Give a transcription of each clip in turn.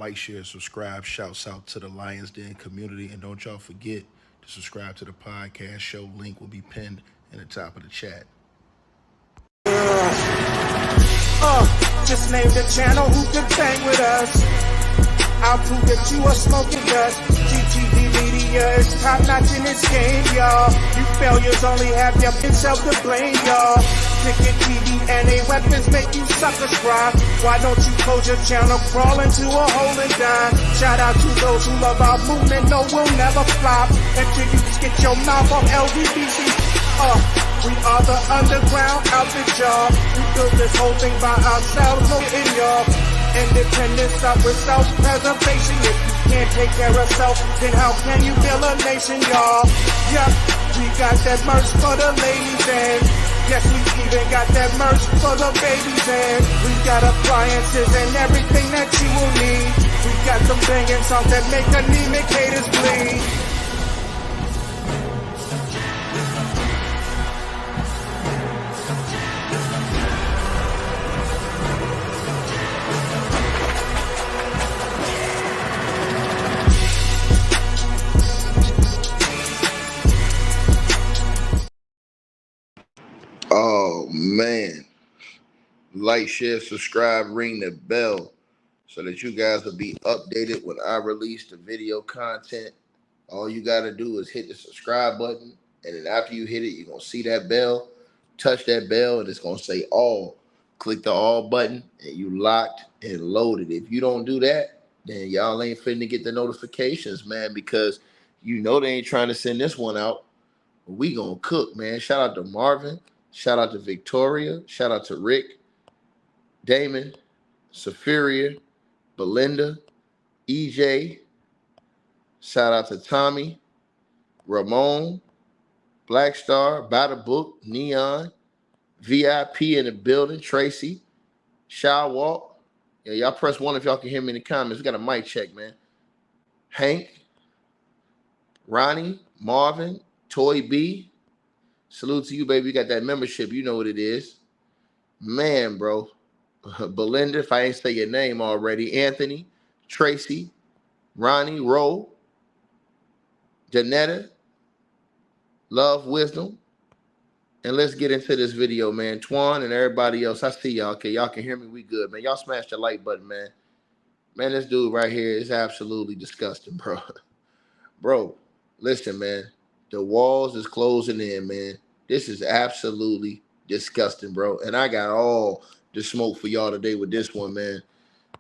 Like, share, subscribe. Shouts out to the Lions Den community. And don't y'all forget to subscribe to the podcast show. Link will be pinned in the top of the chat. Just name the channel who can bang with us. I'll prove that you are smoking dust. GTV Media is top notch in this game, y'all. You failures only have your self to blame, y'all. Ticket TV and a weapons make you suckers cry. Why don't you close your channel, crawl into a hole and die? Shout out to those who love our movement, no, we'll never flop until you get your mouth off LDBC. We are the underground outfit, y'all. We built this whole thing by ourselves, no in y'all. Independence start with self-preservation. If you can't take care of self, then how can you build a nation, y'all? Yup, we got that merch for the ladies and yes, we even got that merch for the babies and we got appliances and everything that you will need. We got some banging songs that make anemic haters bleed. Oh, man. Like, share, subscribe, ring the bell so that you guys will be updated when I release the video content. All you got to do is hit the subscribe button, and then after you hit it, you're going to see that bell. Touch that bell, and it's going to say all. Click the all button, and you locked and loaded. If you don't do that, then y'all ain't finna get the notifications, man, because you know they ain't trying to send this one out. We going to cook, man. Shout out to Marvin. Shout out to Victoria. Shout out to Rick, Damon, Saphiria, Belinda, EJ. Shout out to Tommy, Ramon, Black Star, By the Book, Neon, VIP in the building, Tracy, Shaw Walk. Yeah, y'all press 1 if y'all can hear me in the comments. We got a mic check, man. Hank, Ronnie, Marvin, Toy B. Salute to you, baby. You got that membership. You know what it is. Man, bro. Belinda, if I ain't say your name already. Anthony, Tracy, Ronnie, Rowe, Janetta, Love, Wisdom. And let's get into this video, man. Twan and everybody else. I see y'all. Okay, y'all can hear me. We good, man. Y'all smash the like button, man. Man, this dude right here is absolutely disgusting, bro. Bro, listen, man. The walls is closing in, man. This is absolutely disgusting, bro. And I got all the smoke for y'all today with this one, man.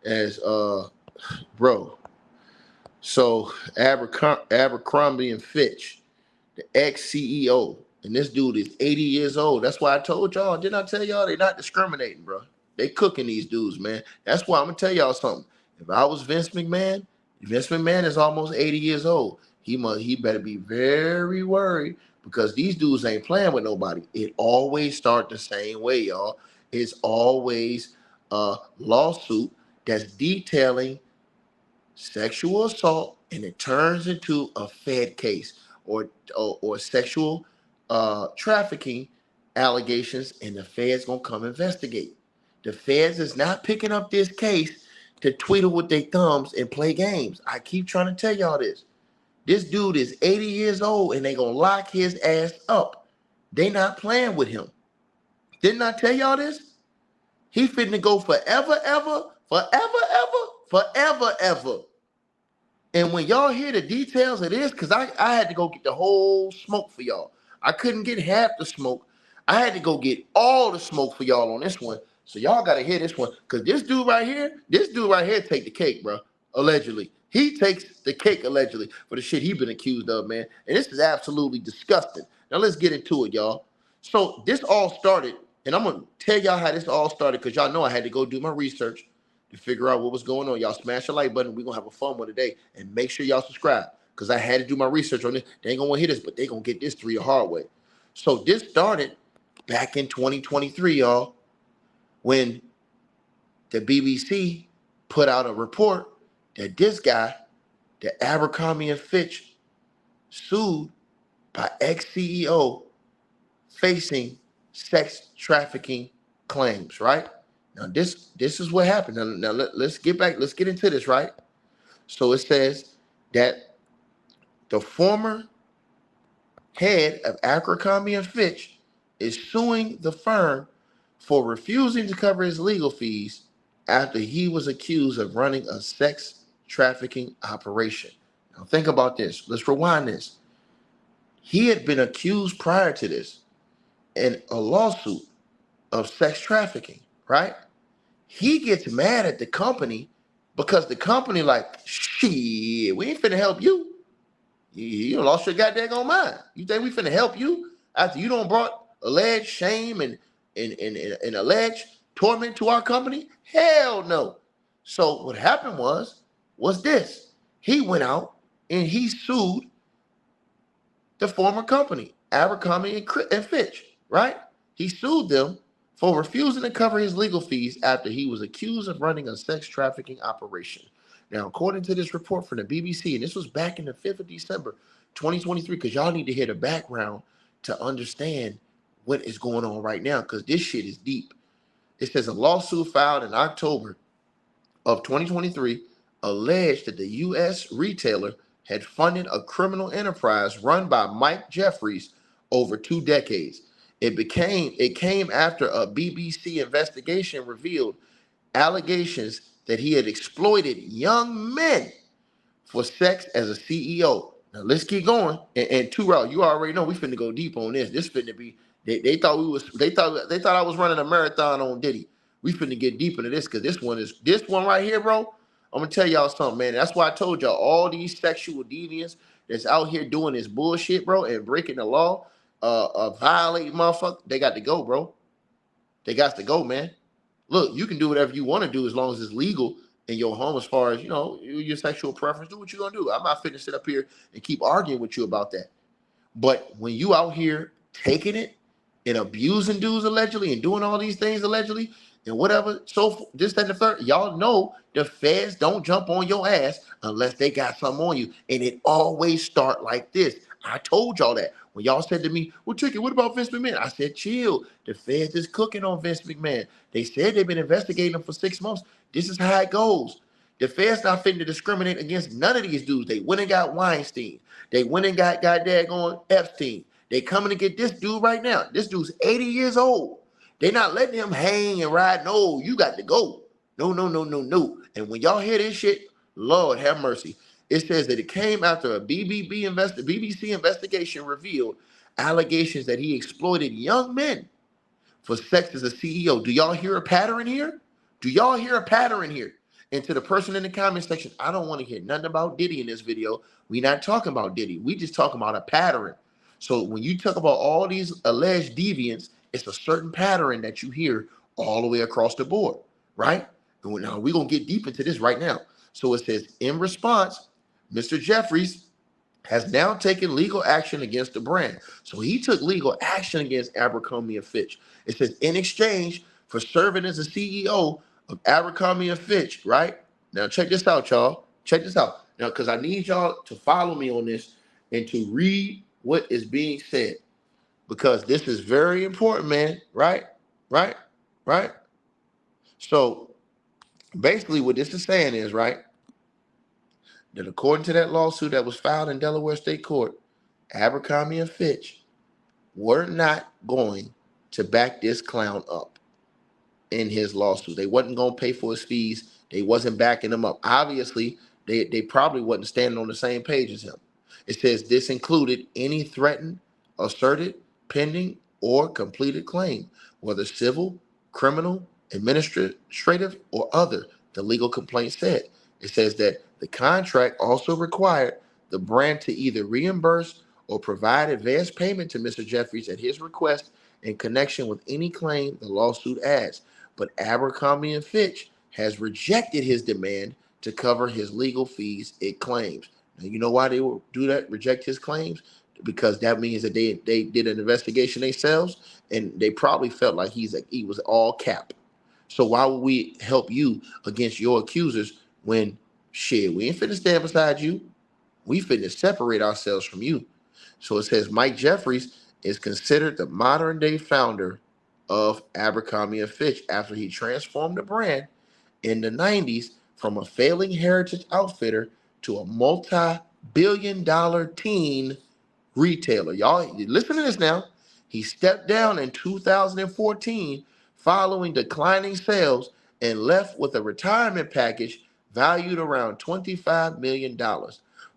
As bro. So Abercrombie and Fitch, the ex-CEO, and this dude is 80 years old. That's why I told y'all, didn't I tell y'all they're not discriminating, bro? They cooking these dudes, man. That's why I'm gonna tell y'all something. If I was Vince McMahon is almost 80 years old. He better be very worried because these dudes ain't playing with nobody. It always starts the same way, y'all. It's always a lawsuit that's detailing sexual assault, and it turns into a Fed case or sexual trafficking allegations, and the Fed's gonna come investigate. The Feds is not picking up this case to tweedle with their thumbs and play games. I keep trying to tell y'all this. This dude is 80 years old, and they gonna lock his ass up. They not playing with him. Didn't I tell y'all this? He finna go forever, ever. And when y'all hear the details of this, because I had to go get the whole smoke for y'all. I couldn't get half the smoke. I had to go get all the smoke for y'all on this one. So y'all got to hear this one. Because this dude right here take the cake, bro. Allegedly. He takes the cake, allegedly, for the shit he been accused of, man. And this is absolutely disgusting. Now let's get into it, y'all. So this all started, and I'm going to tell y'all how this all started, because y'all know I had to go do my research to figure out what was going on. Y'all smash the like button. We're going to have a fun one today. And make sure y'all subscribe, because I had to do my research on this. They ain't going to hit us, but they going to get this through the hard way. So this started back in 2023, y'all, when the BBC put out a report that this guy, the Abercrombie and Fitch, sued by ex-CEO facing sex trafficking claims, right? Now, this is what happened. Now let's get into this, right? So it says that the former head of Abercrombie and Fitch is suing the firm for refusing to cover his legal fees after he was accused of running a sex trafficking operation. Now think about this. Let's rewind this. He had been accused prior to this in a lawsuit of sex trafficking, right? He gets mad at the company because the company like, shit, we ain't finna help you. You lost your goddamn mind. You think we finna help you after you don't brought alleged shame and alleged torment to our company? Hell no. So what happened was this. He went out and he sued the former company, Abercrombie and Fitch, right? He sued them for refusing to cover his legal fees after he was accused of running a sex trafficking operation. Now, according to this report from the BBC, and this was back in the 5th of December, 2023, because y'all need to hear the background to understand what is going on right now, because this shit is deep. It says a lawsuit filed in October of 2023 alleged that the U.S. retailer had funded a criminal enterprise run by Mike Jeffries over 2 decades. It came after a BBC investigation revealed allegations that he had exploited young men for sex as a CEO. Now let's keep going. And two route, you already know we finna go deep on this. This finna be they thought I was running a marathon on Diddy. We finna get deep into this because this one right here, bro. I'm gonna tell y'all something, man. That's why I told y'all all these sexual deviants that's out here doing this bullshit, bro, and breaking the law, violating motherfucker. They got to go, bro. They got to go, man. Look, you can do whatever you want to do as long as it's legal in your home, as far as, your sexual preference. Do what you're going to do. I'm not finna sit up here and keep arguing with you about that. But when you out here taking it and abusing dudes allegedly and doing all these things allegedly and whatever, so this, that, and the third, y'all know the feds don't jump on your ass unless they got something on you. And it always start like this. I told y'all that. When y'all said to me, well, Chicken, what about Vince McMahon? I said, chill. The feds is cooking on Vince McMahon. They said they've been investigating him for 6 months. This is how it goes. The feds not fitting to discriminate against none of these dudes. They went and got Weinstein. They went and got daggone Epstein. They coming to get this dude right now. This dude's 80 years old. They not letting him hang and ride. No, you got to go. No, no, no, no, no. And when y'all hear this shit, Lord have mercy. It says that it came after a BBC investigation revealed allegations that he exploited young men for sex as a CEO. Do y'all hear a pattern here? Do y'all hear a pattern here? And to the person in the comment section, I don't want to hear nothing about Diddy in this video. We not talking about Diddy. We just talking about a pattern. So when you talk about all these alleged deviants, it's a certain pattern that you hear all the way across the board, right? And now we're going to get deep into this right now. So it says, in response, Mr. Jeffries has now taken legal action against the brand. So he took legal action against Abercrombie and Fitch. It says, in exchange for serving as a CEO of Abercrombie and Fitch, right? Now check this out, y'all. Check this out. Now, because I need y'all to follow me on this and to read what is being said, because this is very important, man. Right? Right? Right? So basically what this is saying is, right, that according to that lawsuit that was filed in Delaware State Court, Abercrombie and Fitch were not going to back this clown up in his lawsuit. They wasn't going to pay for his fees. They wasn't backing him up. Obviously, they probably wasn't standing on the same page as him. It says this included any threatened, asserted, pending, or completed claim, whether civil, criminal, administrative, or other, the legal complaint said. It says that the contract also required the brand to either reimburse or provide advance payment to Mr. Jeffries at his request in connection with any claim the lawsuit adds. But Abercrombie and Fitch has rejected his demand to cover his legal fees it claims. Now, you know why they will do that, reject his claims? Because that means that they did an investigation themselves, and they probably felt like he was all cap. So why would we help you against your accusers when, shit, we ain't finna stand beside you. We finna separate ourselves from you. So it says Mike Jeffries is considered the modern day founder of Abercrombie and Fitch after he transformed the brand in the 90s from a failing heritage outfitter to a multi-billion-dollar teen retailer. Y'all, listen to this now. He stepped down in 2014 following declining sales and left with a retirement package valued around $25 million,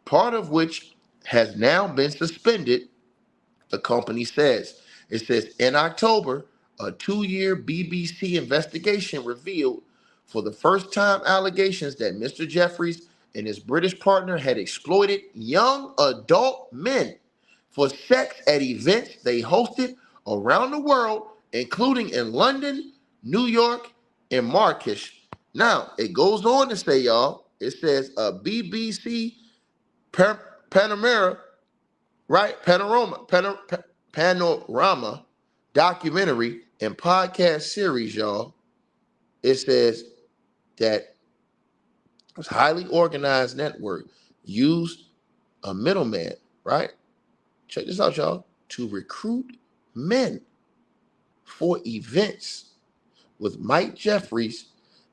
part of which has now been suspended, the company says. It says in October, a 2-year BBC investigation revealed for the first time allegations that Mr. Jeffries and his British partner had exploited young adult men for sex at events they hosted around the world, including in London, New York, and Marrakesh. Now, it goes on to say, y'all, it says a BBC Panorama, right? Panorama documentary and podcast series, y'all. It says that this highly organized network used a middleman, right? Check this out, y'all, to recruit men for events with Mike Jeffries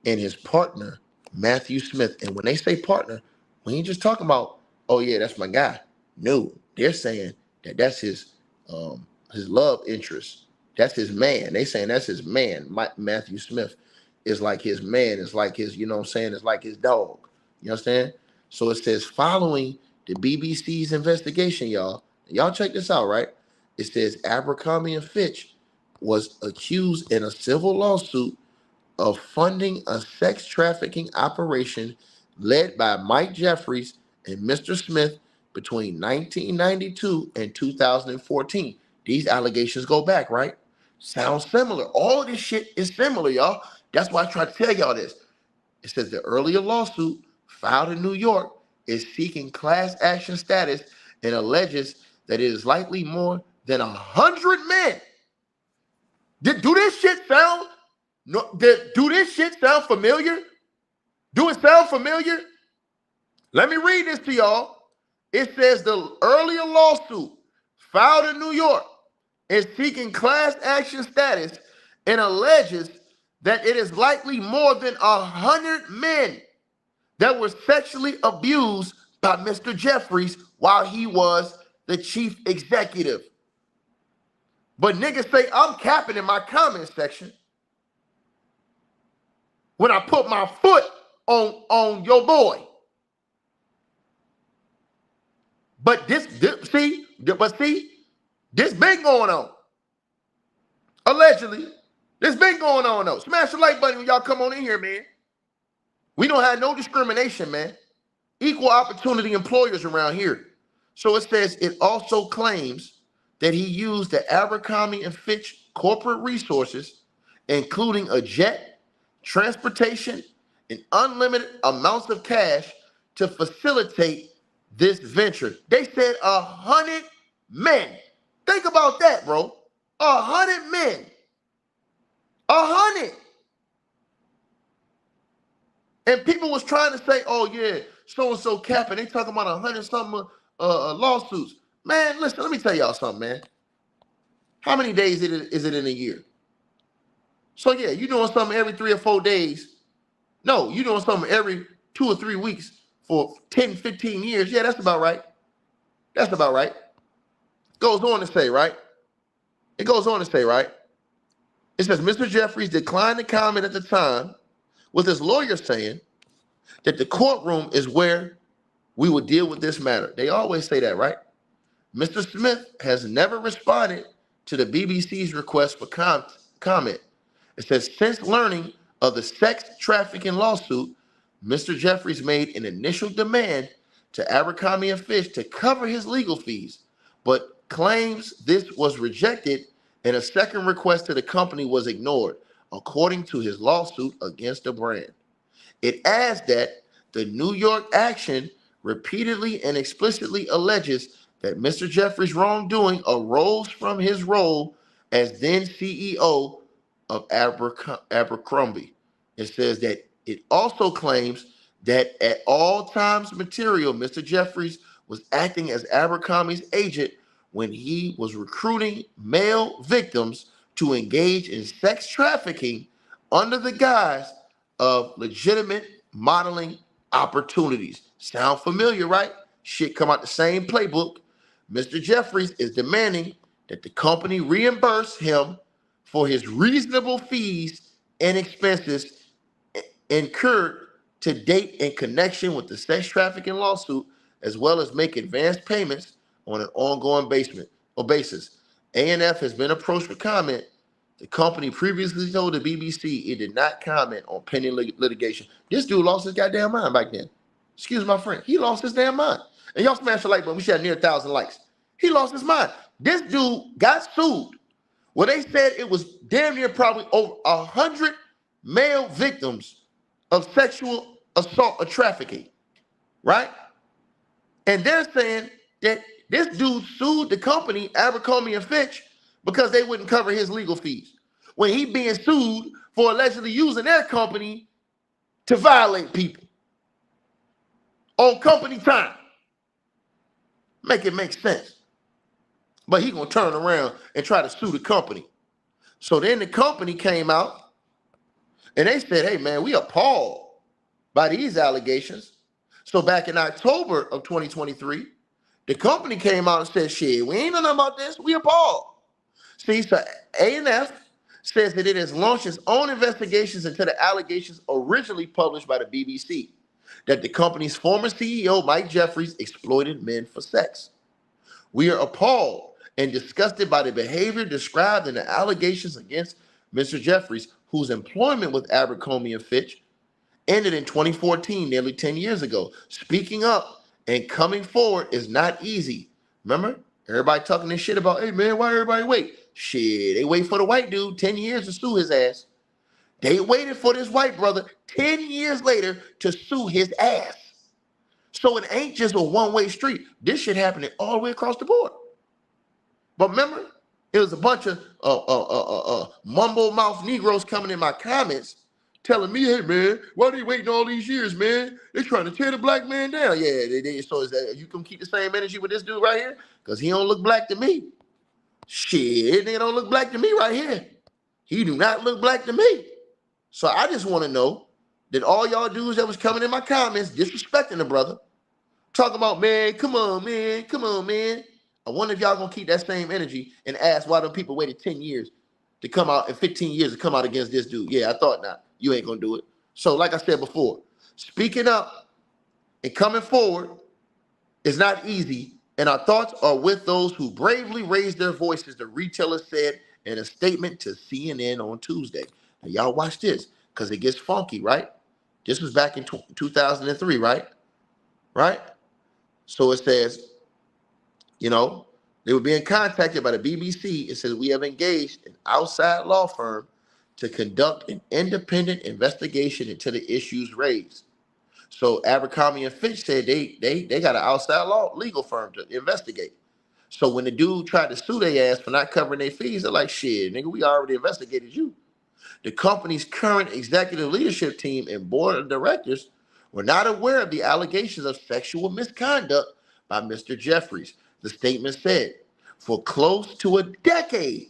and his partner, Matthew Smith. And when they say partner, we ain't just talking about, oh yeah, that's my guy. No, they're saying that that's his love interest. That's his man. They saying that's his man. Matthew Smith is like his man. It's like his, you know what I'm saying? It's like his dog. You understand? So it says following the BBC's investigation, y'all check this out, right? It says Abercrombie and Fitch was accused in a civil lawsuit of funding a sex trafficking operation led by Mike Jeffries and Mr. Smith between 1992 and 2014. These allegations go back, right? Sounds similar. All of this shit is similar, y'all. That's why I try to tell y'all this. It says the earlier lawsuit filed in New York is seeking class action status and alleges that it is likely more than 100 men. Do this shit sound familiar? Do it sound familiar? Let me read this to y'all. It says the earlier lawsuit filed in New York is seeking class action status and alleges that it is likely more than 100 men that were sexually abused by Mr. Jeffries while he was the chief executive. But niggas say I'm capping in my comment section when I put my foot on your boy. But this been going on. Allegedly. This been going on though. Smash the like button when y'all come on in here, man. We don't have no discrimination, man. Equal opportunity employers around here. So it says it also claims that he used the Abercrombie and Fitch corporate resources, including a jet, transportation, and unlimited amounts of cash to facilitate this venture. They said 100 men. Think about that, bro. 100 men. 100. And people was trying to say, oh yeah, so-and-so capping. They talking about 100 something lawsuits. Man, listen, let me tell y'all something, man. How many days is it in a year? So yeah, you doing something every 3 or 4 days. No, you doing something every 2 or 3 weeks for 10, 15 years. Yeah, that's about right. That's about right. Goes on to say, right? It goes on to say, right? It says Mr. Jeffries declined to comment at the time, with his lawyer saying that the courtroom is where we would deal with this matter. They always say that, right? Mr. Smith has never responded to the BBC's request for comment. It says, since learning of the sex trafficking lawsuit, Mr. Jeffries made an initial demand to Abercrombie and Fitch to cover his legal fees, but claims this was rejected and a second request to the company was ignored, according to his lawsuit against the brand. It adds that the New York action repeatedly and explicitly alleges that Mr. Jeffries' wrongdoing arose from his role as then CEO of Abercrombie. It says that it also claims that at all times material, Mr. Jeffries was acting as Abercrombie's agent when he was recruiting male victims to engage in sex trafficking under the guise of legitimate modeling opportunities. Sound familiar, right? Shit come out the same playbook. Mr. Jeffries is demanding that the company reimburse him for his reasonable fees and expenses incurred to date in connection with the sex trafficking lawsuit, as well as make advance payments on an ongoing basis. ANF has been approached for comment. The company previously told the BBC it did not comment on pending litigation. This dude lost his goddamn mind back then. Excuse my friend. He lost his damn mind. And y'all smash the like button. We should have near 1,000 likes. He lost his mind. This dude got sued. Well, they said it was damn near probably over 100 male victims of sexual assault or trafficking, right? And they're saying that this dude sued the company, Abercrombie and Fitch, because they wouldn't cover his legal fees when he being sued for allegedly using their company to violate people on company time. Make it make sense. But he gonna turn around and try to sue the company. So then the company came out and they said, hey man, we appalled by these allegations. So back in October of 2023, the company came out and said, shit, we ain't know nothing about this. We appalled. See, so ANF says that it has launched its own investigations into the allegations originally published by the BBC, that the company's former CEO, Mike Jeffries, exploited men for sex. We are appalled and disgusted by the behavior described in the allegations against Mr. Jeffries, whose employment with Abercrombie and Fitch ended in 2014, nearly 10 years ago. Speaking up and coming forward is not easy. Remember, everybody talking this shit about, hey man, why everybody wait? Shit, they wait for the white dude 10 years to sue his ass. They waited for this white brother 10 years later to sue his ass. So it ain't just a one-way street. This shit happening all the way across the board. But remember, it was a bunch of mumble mouth Negroes coming in my comments telling me, hey man, why they waiting all these years, man? They trying to tear the black man down. Yeah, so is that you can keep the same energy with this dude right here? Because he don't look black to me. Shit, nigga don't look black to me right here. He do not look black to me. So I just want to know that all y'all dudes that was coming in my comments disrespecting the brother, talking about, man, come on, man, come on, man. I wonder if y'all gonna keep that same energy and ask why them people waited 10 years to come out and 15 years to come out against this dude. Yeah, I thought not. You ain't gonna do it. So like I said before, speaking up and coming forward is not easy, and our thoughts are with those who bravely raised their voices, the retailer said in a statement to CNN on Tuesday. Now y'all watch this, because it gets funky, right? This was back in 2003, right? Right? So it says, you know, they were being contacted by the BBC. It says, we have engaged an outside law firm to conduct an independent investigation into the issues raised. So Abercrombie and Fitch said they got an outside legal firm to investigate. So when the dude tried to sue their ass for not covering their fees, they're like, shit, nigga, we already investigated you. The company's current executive leadership team and board of directors were not aware of the allegations of sexual misconduct by Mr. Jeffries. The statement said, for close to a decade,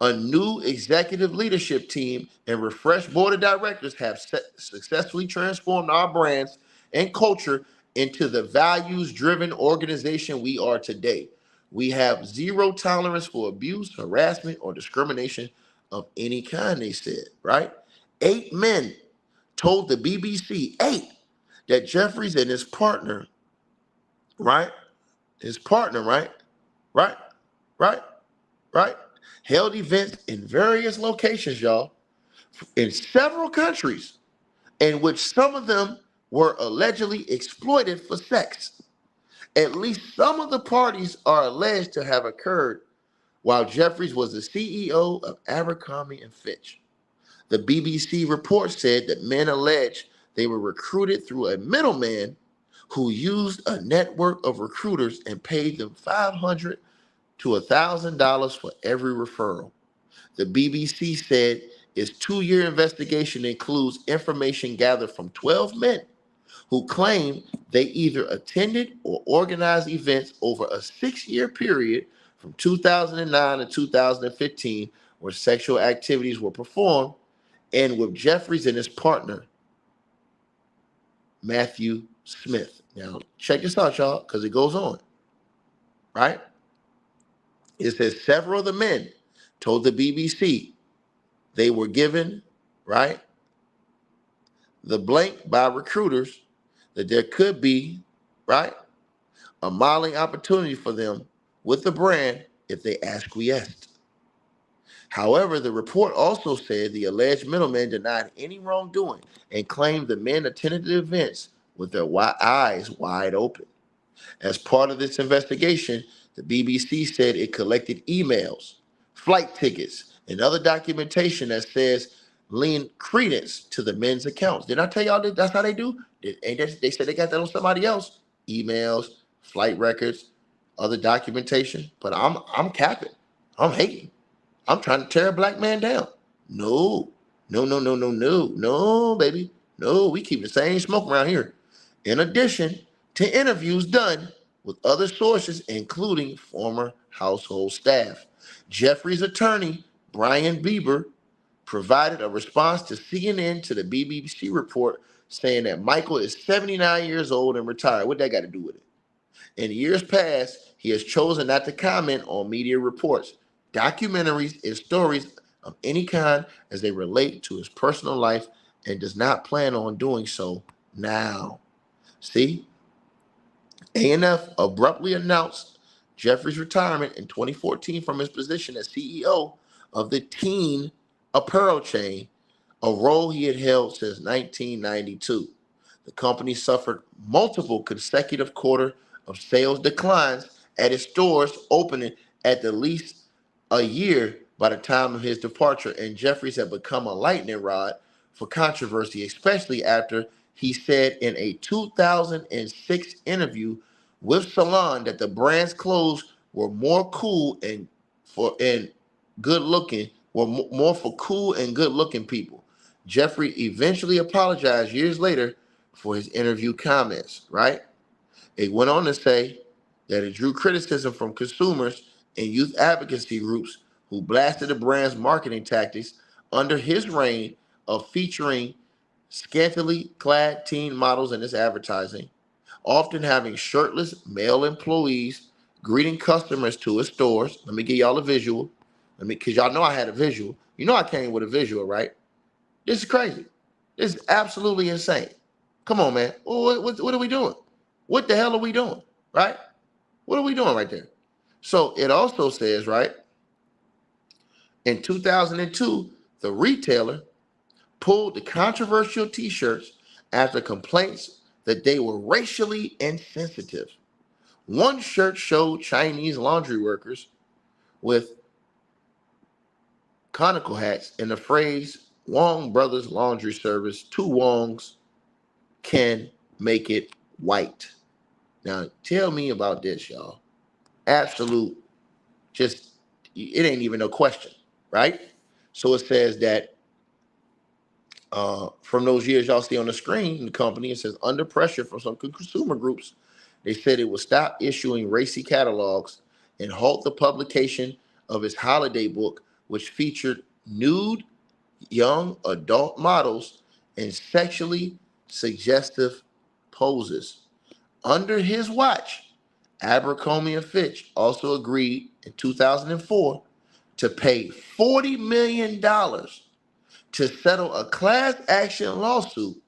a new executive leadership team and refreshed board of directors have successfully transformed our brands and culture into the values-driven organization we are today. We have zero tolerance for abuse, harassment, or discrimination of any kind, they said, right? 8 men told the BBC, 8, that Jeffries and his partner, right? Right? Held events in various locations, y'all, in several countries, in which some of them were allegedly exploited for sex. At least some of the parties are alleged to have occurred while Jeffries was the CEO of Abercrombie and Fitch. The BBC report said that men alleged they were recruited through a middleman who used a network of recruiters and paid them $500 to $1,000 for every referral. The BBC said its 2-year investigation includes information gathered from 12 men who claim they either attended or organized events over a 6-year period from 2009 to 2015 where sexual activities were performed, and with Jeffries and his partner Matthew Smith. Now, check this out, y'all, because it goes on, right? It says several of the men told the BBC they were given, right, the blank by recruiters that there could be, right, a modeling opportunity for them with the brand if they acquiesced. However, the report also said the alleged middlemen denied any wrongdoing and claimed the men attended the events with their eyes wide open. As part of this investigation, the BBC said it collected emails, flight tickets, and other documentation that says lend credence to the men's accounts. Did I tell y'all that that's how they do? They said they got that on somebody else. Emails, flight records, other documentation. But I'm capping. I'm hating. I'm trying to tear a black man down. No, no, baby. No, we keep the same smoke around here. In addition to interviews done with other sources, including former household staff, Jeffries' attorney, Brian Bieber, provided a response to CNN to the BBC report saying that Michael is 79 years old and retired. What that got to do with it? In years past, he has chosen not to comment on media reports, documentaries, and stories of any kind as they relate to his personal life and does not plan on doing so now. See, A&F abruptly announced Jeffries' retirement in 2014 from his position as CEO of the teen apparel chain, a role he had held since 1992. The company suffered multiple consecutive quarter of sales declines at its stores opening at the least a year by the time of his departure, and Jeffries had become a lightning rod for controversy, especially after he said in a 2006 interview with Salon that the brand's clothes were more cool and good looking, were more for cool and good looking people. Jeffrey eventually apologized years later for his interview comments, right? It went on to say that it drew criticism from consumers and youth advocacy groups who blasted the brand's marketing tactics under his reign of featuring scantily clad teen models in its advertising, often having shirtless male employees greeting customers to his stores. Let me give y'all a visual. Because y'all know I had a visual. You know I came with a visual, right? This is crazy. This is absolutely insane. Come on, man. What are we doing? What the hell are we doing? Right? What are we doing right there? So it also says, right, in 2002, the retailer pulled the controversial t-shirts after complaints that they were racially insensitive. One shirt showed Chinese laundry workers with conical hats and the phrase Wong Brothers Laundry Service, two Wongs can make it white. Now, tell me about this, y'all. Absolute, just, it ain't even no question, right? So it says that from those years y'all see on the screen, the company, it says under pressure from some consumer groups, they said it would stop issuing racy catalogs and halt the publication of its holiday book, which featured nude young adult models in sexually suggestive poses. Under his watch, Abercrombie and Fitch also agreed in 2004 to pay $40 million to settle a class action lawsuit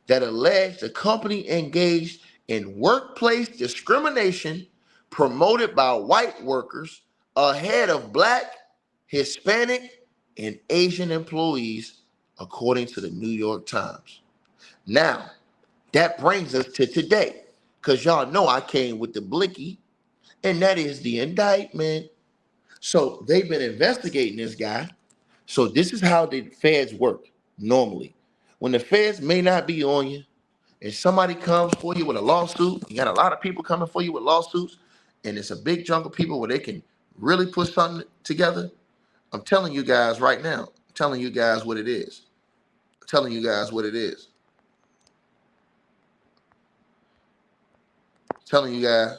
that alleged the company engaged in workplace discrimination promoted by white workers ahead of Black, Hispanic, and Asian employees, according to the New York Times. Now, that brings us to today, because y'all know I came with the blicky, and that is the indictment. So they've been investigating this guy. So this is how the feds work normally. When the feds may not be on you, and somebody comes for you with a lawsuit, you got a lot of people coming for you with lawsuits, and it's a big chunk of people where they can really put something together. I'm telling you guys right now, I'm telling you guys what it is. I'm telling you guys what it is. I'm telling you guys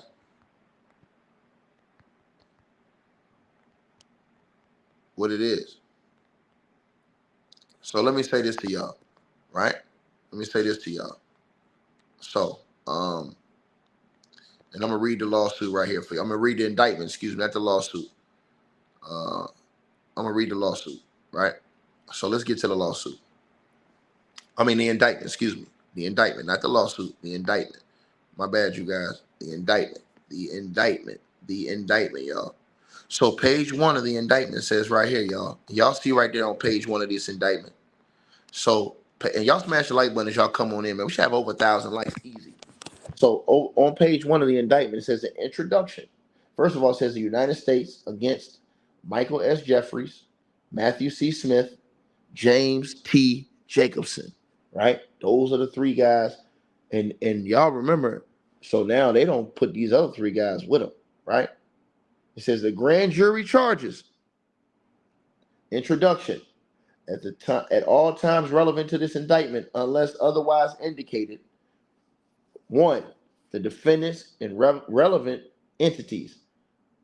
what it is. So let me say this to y'all, right? Let me say this to y'all. So, and I'm gonna read the lawsuit right here for you. I'm gonna read the indictment. Excuse me, not the lawsuit. I'm gonna read the lawsuit, right? So let's get to the lawsuit. I mean the indictment. Excuse me, the indictment, not the lawsuit. The indictment. My bad, you guys. The indictment. The indictment. The indictment, y'all. So page 1 of the indictment says right here, y'all. Y'all see right there on page 1 of this indictment. So, and y'all smash the like button as y'all come on in, man. We should have over 1,000 likes easy. So on page 1 of the indictment, it says the introduction. First of all, it says the United States against Michael S. Jeffries, Matthew C. Smith, James T. Jacobson. Right? Those are the 3 guys. And y'all remember, so now they don't put these other 3 guys with them, right? It says the grand jury charges. Introduction. At all times relevant to this indictment, unless otherwise indicated. 1. The defendants and relevant entities.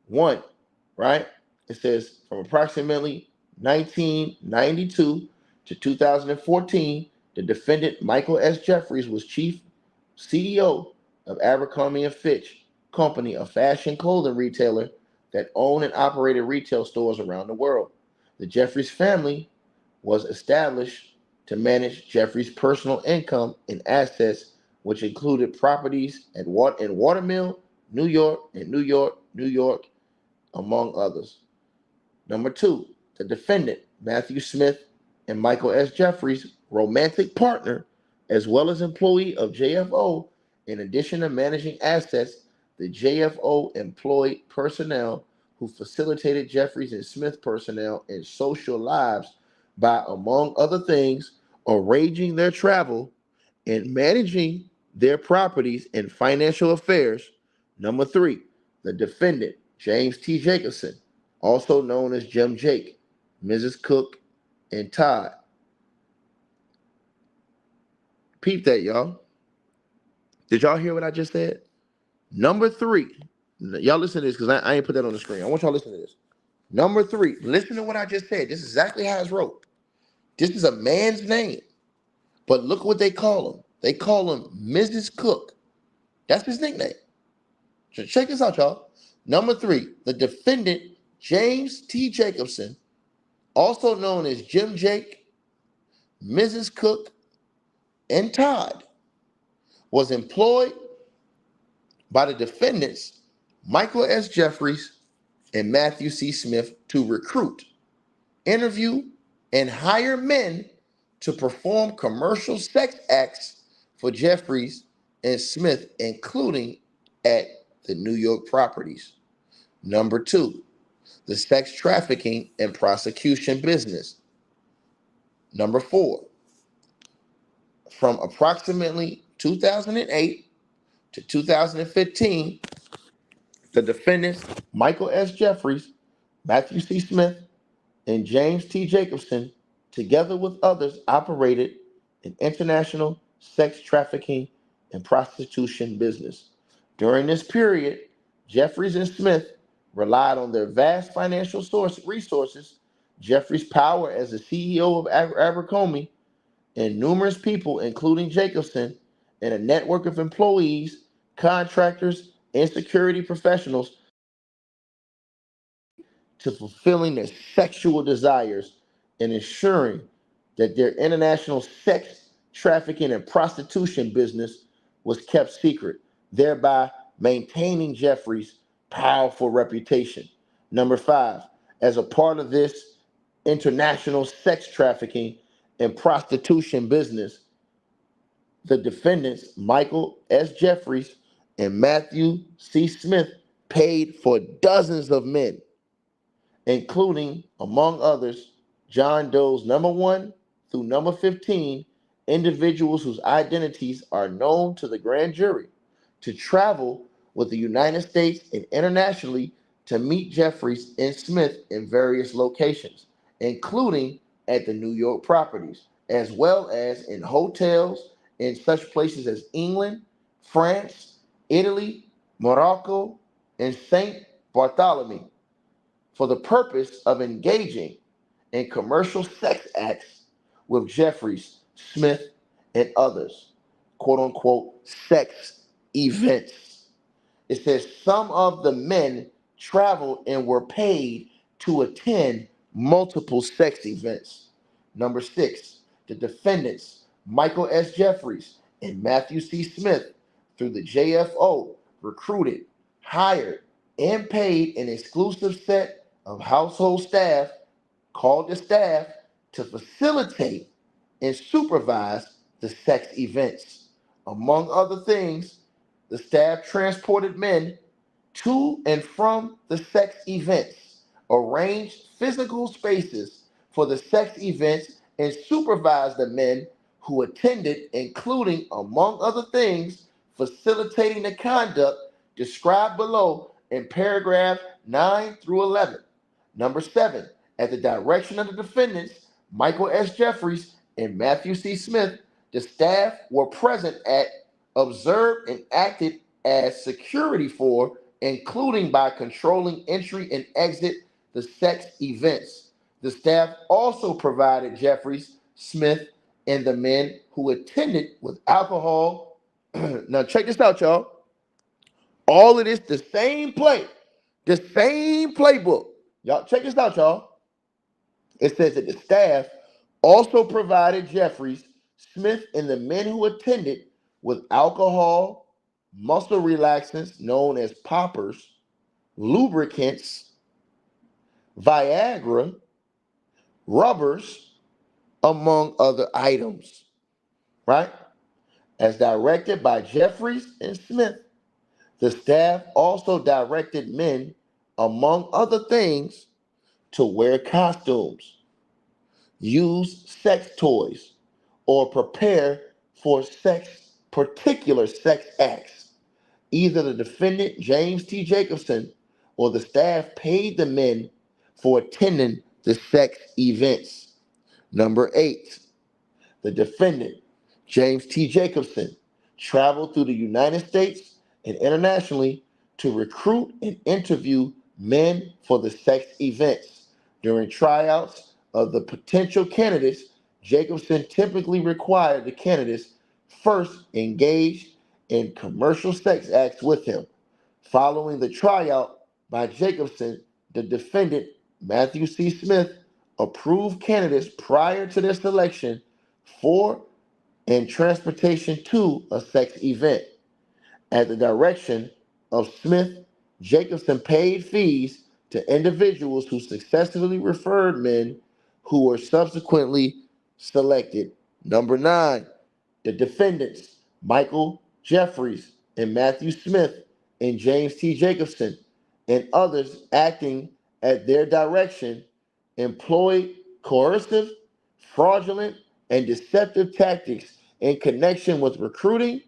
1. Right? It says from approximately 1992 to 2014, the defendant Michael S. Jeffries was chief CEO of Abercrombie and Fitch Company, a fashion clothing retailer that owned and operated retail stores around the world. The Jeffries family was established to manage Jeffries' personal income and assets, which included properties in Watermill, New York, and New York, among others. Number 2, the defendant, Matthew Smith and Michael S. Jeffries, romantic partner, as well as employee of JFO. In addition to managing assets, the JFO employed personnel who facilitated Jeffries and Smith personnel in social lives by, among other things, arranging their travel and managing their properties and financial affairs. Number 3, the defendant, James T. Jacobson, also known as Jim Jake, Mrs. Cook, and Todd. Peep that, y'all. Did y'all hear what I just said? Number 3. Y'all listen to this because I ain't put that on the screen. I want y'all to listen to this. Number 3. Listen to what I just said. This is exactly how it's wrote. This is a man's name. But look what they call him. They call him Mrs. Cook. That's his nickname. So check this out, y'all. Number 3. The defendant, James T. Jacobson, also known as Jim Jake, Mrs. Cook, and Todd, was employed by the defendants, Michael S. Jeffries and Matthew C. Smith, to recruit, interview, and hire men to perform commercial sex acts for Jeffries and Smith, including at the New York properties. Number 2, the sex trafficking and prostitution business. Number 4, from approximately 2008 to 2015, the defendants, Michael S. Jeffries, Matthew C. Smith, and James T. Jacobson, together with others, operated an international sex trafficking and prostitution business. During this period, Jeffries and Smith relied on their vast financial resources, Jeffries' power as the CEO of Abercrombie, and numerous people, including Jacobson, and a network of employees, contractors, and security professionals, to fulfilling their sexual desires and ensuring that their international sex trafficking and prostitution business was kept secret, thereby maintaining Jeffries' powerful reputation. Number 5, as a part of this international sex trafficking and prostitution business, the defendants, Michael S. Jeffries and Matthew C. Smith, paid for dozens of men, including, among others, John Doe's number 1 through number 15, individuals whose identities are known to the grand jury, to travel with the United States and internationally to meet Jeffries and Smith in various locations, including at the New York properties, as well as in hotels in such places as England, France, Italy, Morocco, and St. Bartholomew, for the purpose of engaging in commercial sex acts with Jeffries, Smith, and others. quote unquote sex events. It says some of the men traveled and were paid to attend multiple sex events. Number six, the defendants, Michael S. Jeffries and Matthew C. Smith, through the JFO, recruited, hired, and paid an exclusive set of household staff called the staff to facilitate and supervise the sex events. Among other things, the staff transported men to and from the sex events, arranged physical spaces for the sex events, and supervised the men who attended, including, among other things, facilitating the conduct described below in paragraph 9 through 11. Number seven, at the direction of the defendants, Michael S. Jeffries and Matthew C. Smith, the staff were present at, observed, and acted as security for, including by controlling entry and exit the sex events. The staff also provided Jeffries, Smith, and the men who attended with alcohol. Now check this out, y'all. All of this, the same playbook. Y'all check this out, y'all. It says that the staff also provided Jeffries, Smith, and the men who attended with alcohol, muscle relaxants known as poppers, lubricants, Viagra, rubbers, among other items, right? As directed by Jeffries and Smith, the staff also directed men, among other things, to wear costumes, use sex toys, or prepare for particular sex acts. Either the defendant, James T. Jacobson, or the staff paid the men for attending the sex events. Number eight, the defendant, James T. Jacobson, traveled through the United States and internationally to recruit and interview men for the sex events. During tryouts of the potential candidates, Jacobson typically required the candidates first engage in commercial sex acts with him. Following the tryout by Jacobson, the defendant, Matthew C. Smith, approved candidates prior to their selection for and transportation to a sex event. At the direction of Smith, Jacobson paid fees to individuals who successfully referred men who were subsequently selected. Number nine, the defendants, Michael Jeffries and Matthew Smith and James T. Jacobson and others acting at their direction, employed coercive, fraudulent, and deceptive tactics in connection with recruiting,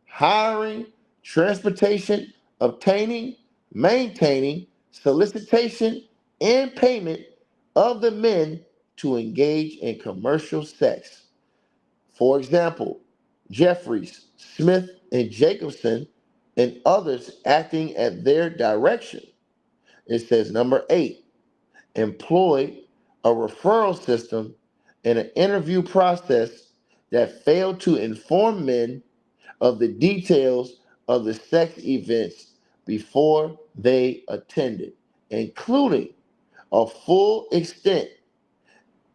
hiring, transportation, obtaining, maintaining, solicitation, and payment of the men to engage in commercial sex. For example, Jeffries, Smith, and Jacobson, and others acting at their direction. It says number eight, employ a referral system and an interview process that failed to inform men of the details of the sex events before they attended, including a full extent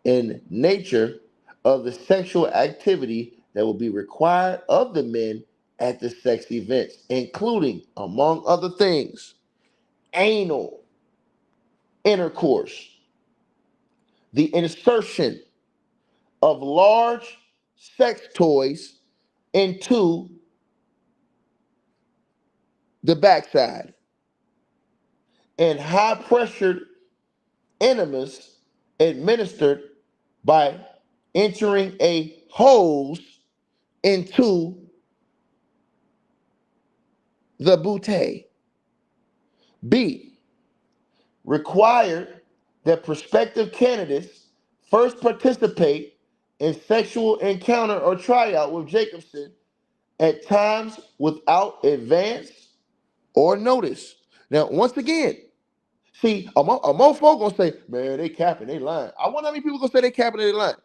and nature of the sexual activity that will be required of the men at the sex events, including, among other things, anal intercourse, the insertion of large sex toys into the backside, and high pressured enemas administered by entering a hose into the booty. B, required that prospective candidates first participate in sexual encounter or tryout with Jacobson at times without advance or notice. Now, once again, see, a mofo gonna say, man, they capping, they lying. I wonder how many people gonna say they capping, they lying.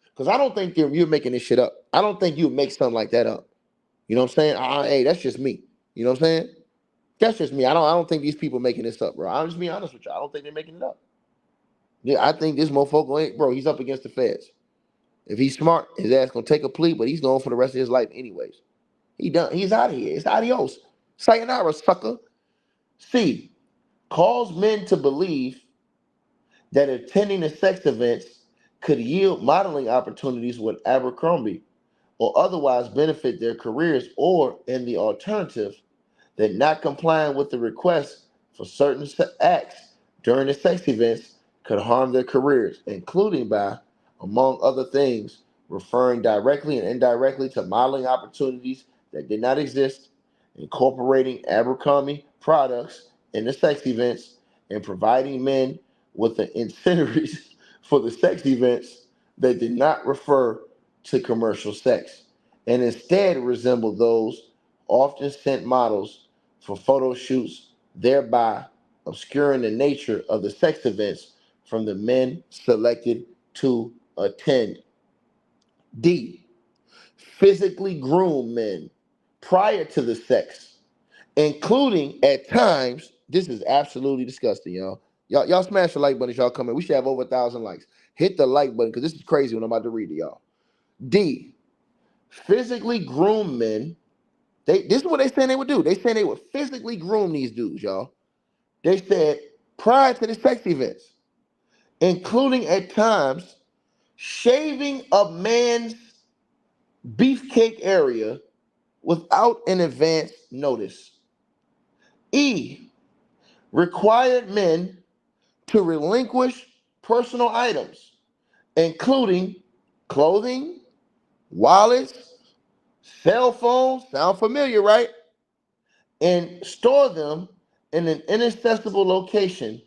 Because I don't think you're making this shit up. I don't think you would make something like that up. You know what I'm saying? Hey, that's just me. You know what I'm saying? That's just me. I don't think these people making this up, bro. I'm just being honest with you. I don't think they're making it up. Yeah, I think this motherfucker ain't, bro. He's up against the feds. If he's smart, his ass gonna take a plea, but he's going for the rest of his life anyways. He done. He's out of here. It's adios. Sayonara, sucker. C. Calls men to believe that attending the sex events could yield modeling opportunities with Abercrombie or otherwise benefit their careers, or in the alternative, that not complying with the request for certain acts during the sex events could harm their careers, including by, among other things, referring directly and indirectly to modeling opportunities that did not exist, incorporating Abercrombie products in the sex events, and providing men with the itineraries for the sex events that did not refer to commercial sex and instead resemble those often sent models for photo shoots, thereby obscuring the nature of the sex events from the men selected to attend. D. Physically groom men prior to the sex, including at times, this is absolutely disgusting, y'all. Y'all smash the like button if y'all come in. We should have over 1,000 likes. Hit the like button because this is crazy when I'm about to read to y'all. D. Physically groom men. This is what they saying they would do. They saying they would physically groom these dudes, y'all. They said prior to the sex events, including at times shaving a man's beefcake area without an advance notice. E. Required men to relinquish personal items, including clothing, wallets, cell phones, sound familiar, right? And store them in an inaccessible location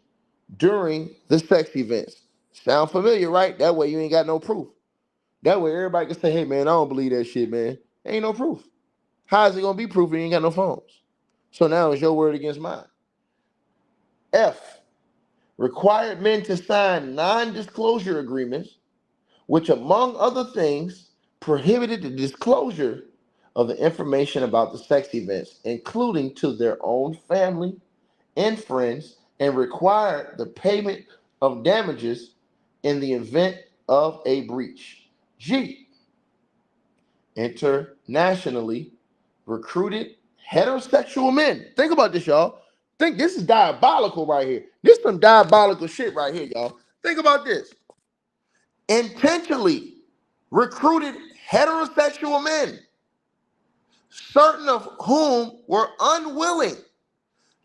during the sex events. Sound familiar, right? That way you ain't got no proof. That way everybody can say, hey man, I don't believe that shit, man. Ain't no proof. How is it gonna be proof if you ain't got no phones? So now it's your word against mine. F. Required men to sign non-disclosure agreements, which among other things prohibited the disclosure of the information about the sex events, including to their own family and friends, and required the payment of damages in the event of a breach. G. Internationally recruited heterosexual men. Think about this, y'all. Think this is diabolical right here. This is some diabolical shit right here, y'all. Think about this. Intentionally recruited heterosexual men, certain of whom were unwilling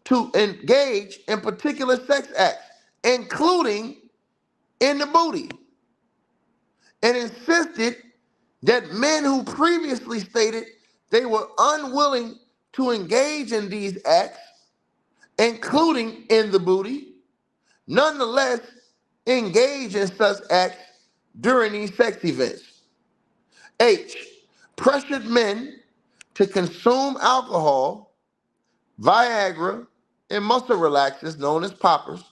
to engage in particular sex acts, including in the booty, and insisted that men who previously stated they were unwilling to engage in these acts, including in the booty, nonetheless engage in such acts during these sex events. H. Pressured men to consume alcohol, Viagra, and muscle relaxers known as poppers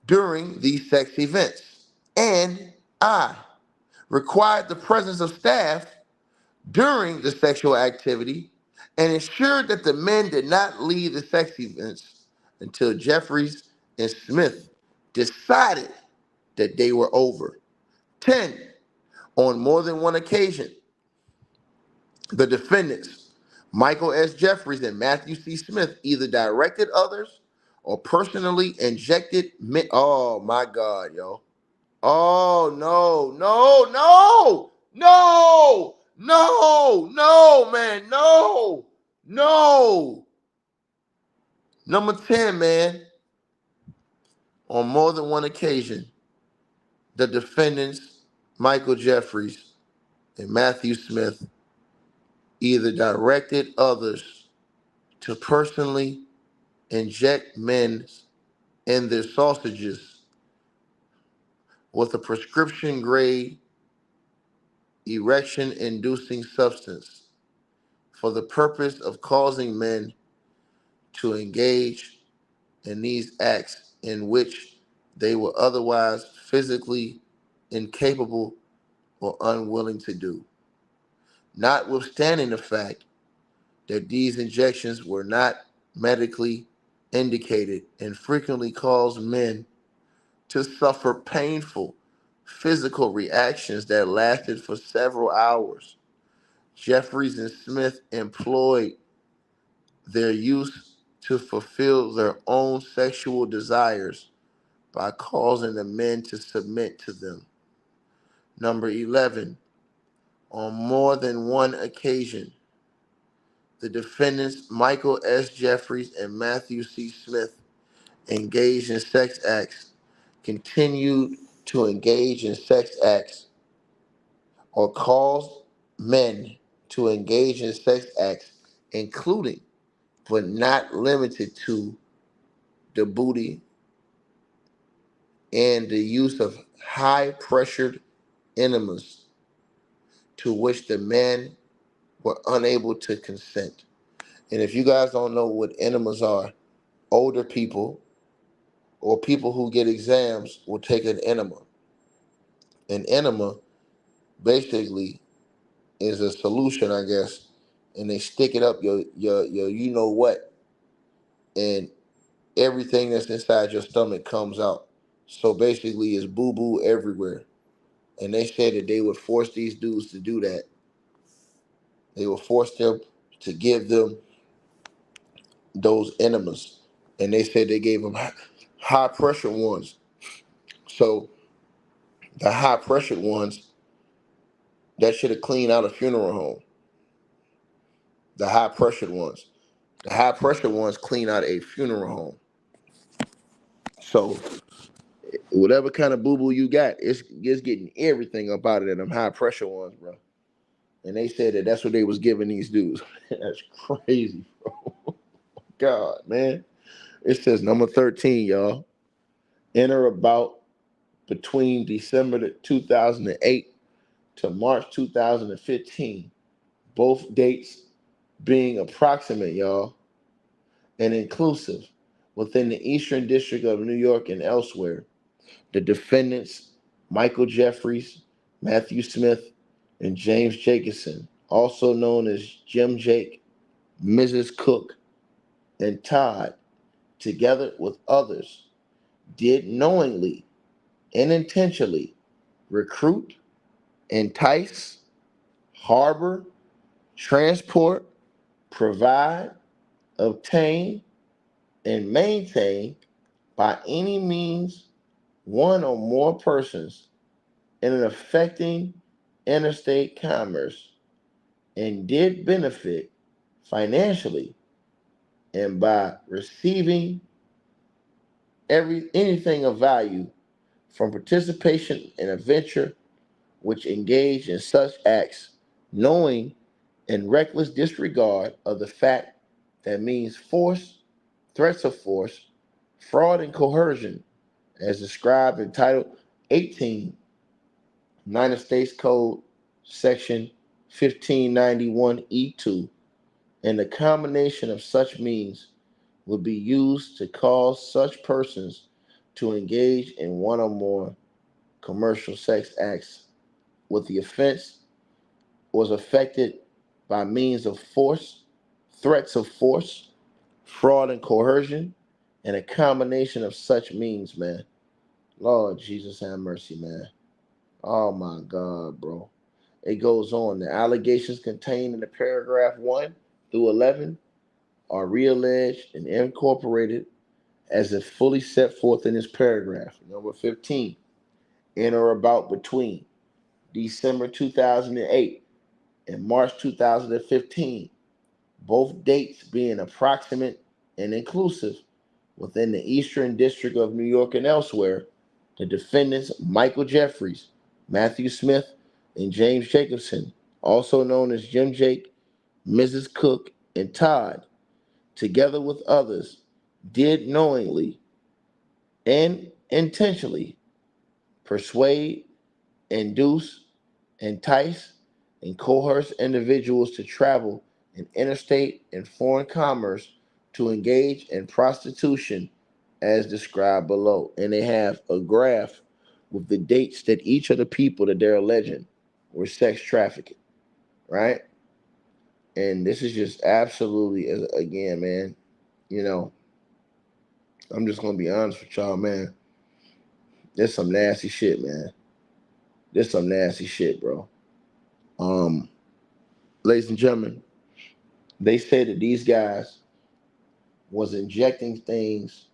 during these sex events. And I. Required the presence of staff during the sexual activity and ensured that the men did not leave the sex events until Jeffries and Smith decided that they were over. 10. On more than one occasion, the defendants, Michael S. Jeffries and Matthew C. Smith, either directed others or personally injected men. Oh my God, yo. Oh no, no, no, no, no, no, man, no, no. Number 10, man. On more than one occasion, the defendants, Michael Jeffries and Matthew Smith, either directed others to personally inject men in their sausages with a prescription grade erection inducing substance for the purpose of causing men to engage in these acts in which they were otherwise physically incapable or unwilling to do. Notwithstanding the fact that these injections were not medically indicated and frequently caused men to suffer painful physical reactions that lasted for several hours. Jeffries and Smith employed their use to fulfill their own sexual desires by causing the men to submit to them. Number 11, on more than one occasion, the defendants Michael S. Jeffries and Matthew C. Smith engaged in sex acts, continued to engage in sex acts, or caused men to engage in sex acts, including but not limited to the booty and the use of high pressured enemas to which the men were unable to consent. And if you guys don't know what enemas are, older people or people who get exams will take an enema. An enema basically is a solution, I guess, and they stick it up your you know what, and everything that's inside your stomach comes out. So basically, it's boo boo everywhere. And they said that they would force these dudes to do that. They would force them to give them those enemas, and they said they gave them high pressure ones. So the high pressured ones that should have cleaned out a funeral home. The high pressured ones. The high pressure ones clean out a funeral home. So whatever kind of boo boo you got, it's getting everything up out of there. Them high pressure ones, bro. And they said that that's what they was giving these dudes. That's crazy, bro. God, man. It says number 13, y'all. In or about between December 2008 to March 2015. Both dates being approximate, y'all, and inclusive within the Eastern District of New York and elsewhere. The defendants, Michael Jeffries, Matthew Smith, and James Jacobson, also known as Jim Jake, Mrs. Cook, and Todd, together with others, did knowingly and intentionally recruit, entice, harbor, transport, provide, obtain, and maintain by any means one or more persons in an affecting interstate commerce and did benefit financially and by receiving anything of value from participation in a venture which engaged in such acts, knowing in reckless disregard of the fact that means force, threats of force, fraud, and coercion, as described in Title 18, United States Code, Section 1591E2, and the combination of such means would be used to cause such persons to engage in one or more commercial sex acts with the offense was affected by means of force, threats of force, fraud and coercion, and a combination of such means, man. Lord Jesus have mercy, man. Oh my God, bro. It goes on. The allegations contained in the paragraph 1 through 11 are realleged and incorporated as if fully set forth in this paragraph. Number 15, in or about between December 2008 and March 2015, both dates being approximate and inclusive within the Eastern District of New York and elsewhere. The defendants Michael Jeffries, Matthew Smith, and James Jacobson, also known as Jim Jake, Mrs. Cook, and Todd, together with others, did knowingly and intentionally persuade, induce, entice, and coerce individuals to travel in interstate and foreign commerce to engage in prostitution as described below. And they have a graph with the dates that each of the people that they're alleging were sex trafficking, right? And this is just absolutely, again, man, you know, I'm just going to be honest with y'all, man. There's some nasty shit, man. There's some nasty shit, bro. Um, Ladies and gentlemen, they said that these guys was injecting things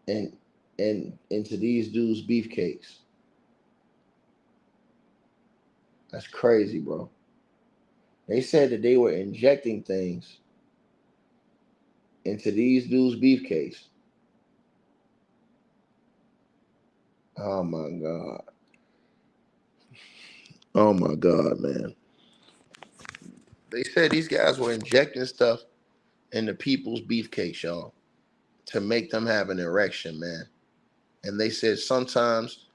and into these dudes' beefcakes. That's crazy, bro. They said that they were injecting things into these dudes' beefcakes. Oh my god. Oh my god, man. They said these guys were injecting stuff into people's beefcakes, y'all, to make them have an erection, man. And they said sometimes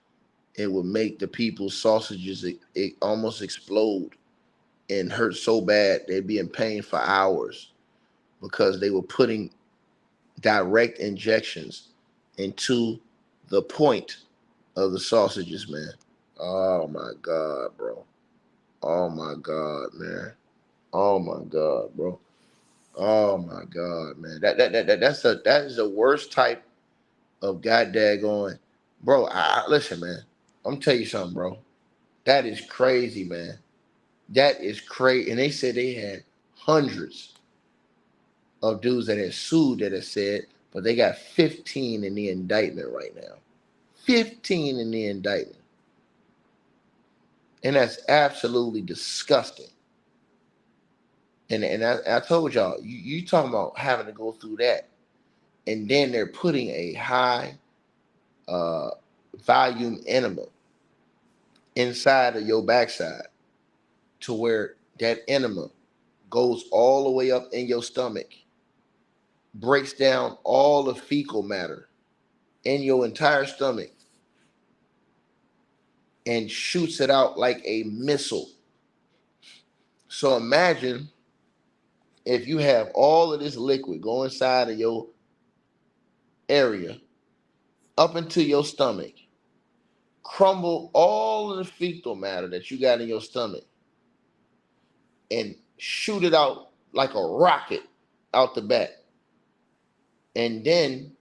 it would make the people's sausages it almost explode and hurt so bad they'd be in pain for hours because they were putting direct injections into the point of the sausages, man. Oh my god, bro. Oh my god, man. Oh my god, bro. Oh my god, man. That is the worst type of goddamn, bro. Listen, man. I'm gonna tell you something, bro. That is crazy, man. That is crazy. And they said they had hundreds of dudes that had sued that had said, but they got 15 in the indictment right now. 15 in the indictment. And that's absolutely disgusting. And I told y'all, you talking about having to go through that. And then they're putting a high uh, volume enema inside of your backside to where that enema goes all the way up in your stomach, breaks down all the fecal matter in your entire stomach, and shoots it out like a missile. So imagine if you have all of this liquid go inside of your area up into your stomach, crumble all of the fecal matter that you got in your stomach, and shoot it out like a rocket out the back. And then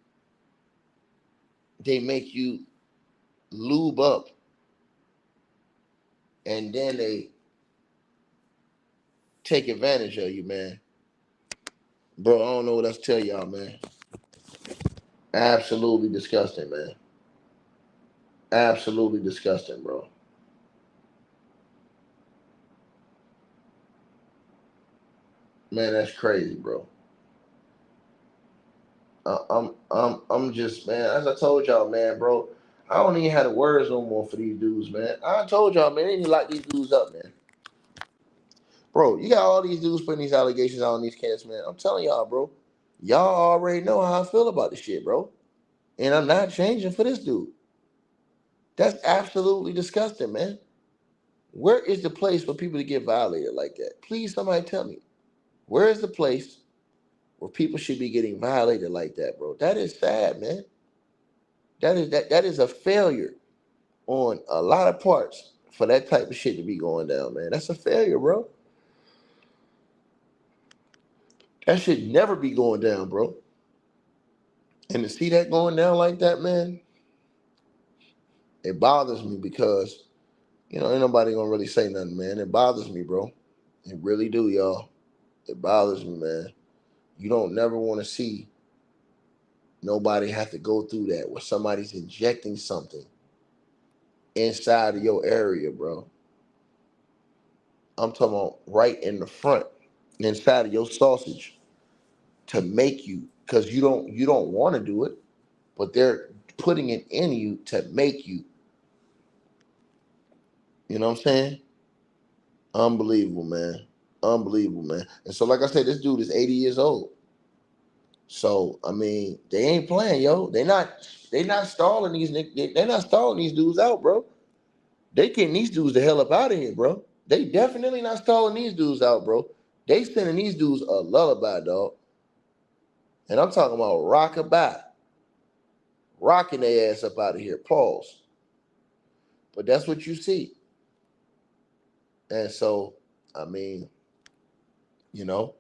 they make you lube up. And then they take advantage of you, man. Bro, I don't know what else to tell y'all, man. Absolutely disgusting, man. Absolutely disgusting, bro. Man, that's crazy, bro. I'm just, man. As I told y'all, man, bro. I don't even have the words no more for these dudes, man. I told y'all, man. They need to lock these dudes up, man. Bro, you got all these dudes putting these allegations out on these cats, man. I'm telling y'all, bro. Y'all already know how I feel about this shit, bro. And I'm not changing for this dude. That's absolutely disgusting, man. Where is the place for people to get violated like that? Please, somebody tell me. Where is the place where people should be getting violated like that, bro? That is sad, man. That is a failure on a lot of parts for that type of shit to be going down, man. That's a failure, bro. That should never be going down, bro. And to see that going down like that, man, it bothers me because, ain't nobody gonna really say nothing, man. It bothers me, bro. It really do, y'all. It bothers me, man. You don't never want to see nobody have to go through that where somebody's injecting something inside of your area, bro. I'm talking about right in the front, inside of your sausage, to make you, because you don't want to do it, but they're putting it in you to make you. You know what I'm saying? Unbelievable, man. Unbelievable, man. And so, like I said, this dude is 80 years old. So I mean, they ain't playing, yo. They not stalling these they're not stalling these dudes out, bro. They getting these dudes the hell up out of here, bro. They definitely not stalling these dudes out, bro. They sending these dudes a lullaby, dog. And I'm talking about rockabye. Rocking their ass up out of here. Pause. But that's what you see. And so, I mean, You know,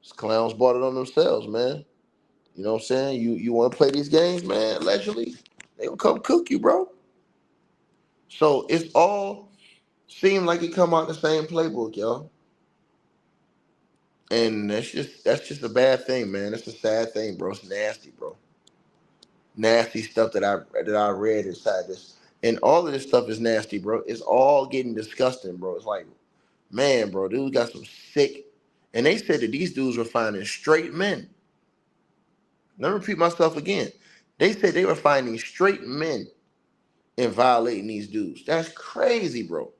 these clowns bought it on themselves, man. You know what I'm saying? You want to play these games, man? Allegedly, they will come cook you, bro. So it's all seem like it come out the same playbook, y'all. And that's just a bad thing, man. That's a sad thing, bro. It's nasty, bro. Nasty stuff that I read inside this. And all of this stuff is nasty, bro. It's all getting disgusting, bro. It's like, man, bro, dude got some sick. And they said that these dudes were finding straight men. Let me repeat myself again. They said they were finding straight men and violating these dudes. That's crazy, bro.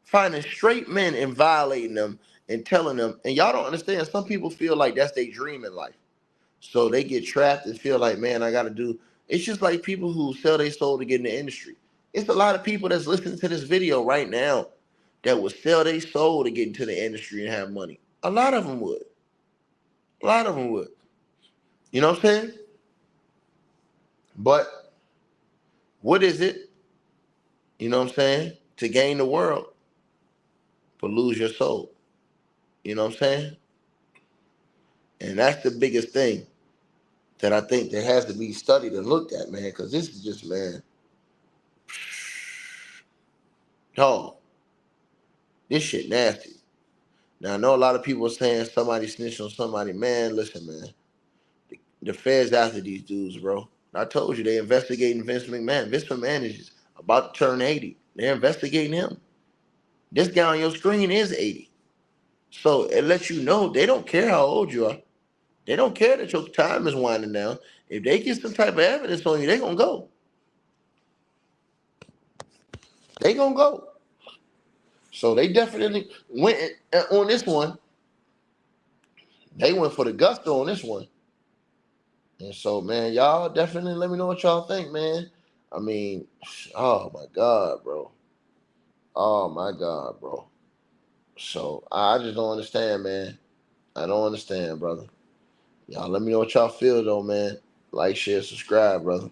Finding straight men and violating them and telling them. And y'all don't understand. Some people feel like that's their dream in life. So they get trapped and feel like, man, I got to do. It's just like people who sell their soul to get in the industry. It's a lot of people that's listening to this video right now that would sell their soul to get into the industry and have money. A lot of them would. A lot of them would. You know what I'm saying? But what is it, you know what I'm saying, to gain the world but lose your soul? You know what I'm saying? And that's the biggest thing that I think that has to be studied and looked at, man, because this is just, man, dog, this shit nasty. Now, I know a lot of people are saying somebody snitched on somebody. Man, listen, man, the feds after these dudes, bro. I told you, they investigating Vince McMahon. Vince McMahon is about to turn 80. They're investigating him. This guy on your screen is 80. So it lets you know they don't care how old you are. They don't care that your time is winding down. If they get some type of evidence on you, they gonna go. They gonna go. So they definitely went on this one. They went for the gusto on this one. And so, man, y'all definitely let me know what y'all think, man. I mean, oh my God, bro. Oh my God, bro. So I just don't understand, man. I don't understand, brother. Y'all let me know what y'all feel though, man. Like, share, subscribe, brother.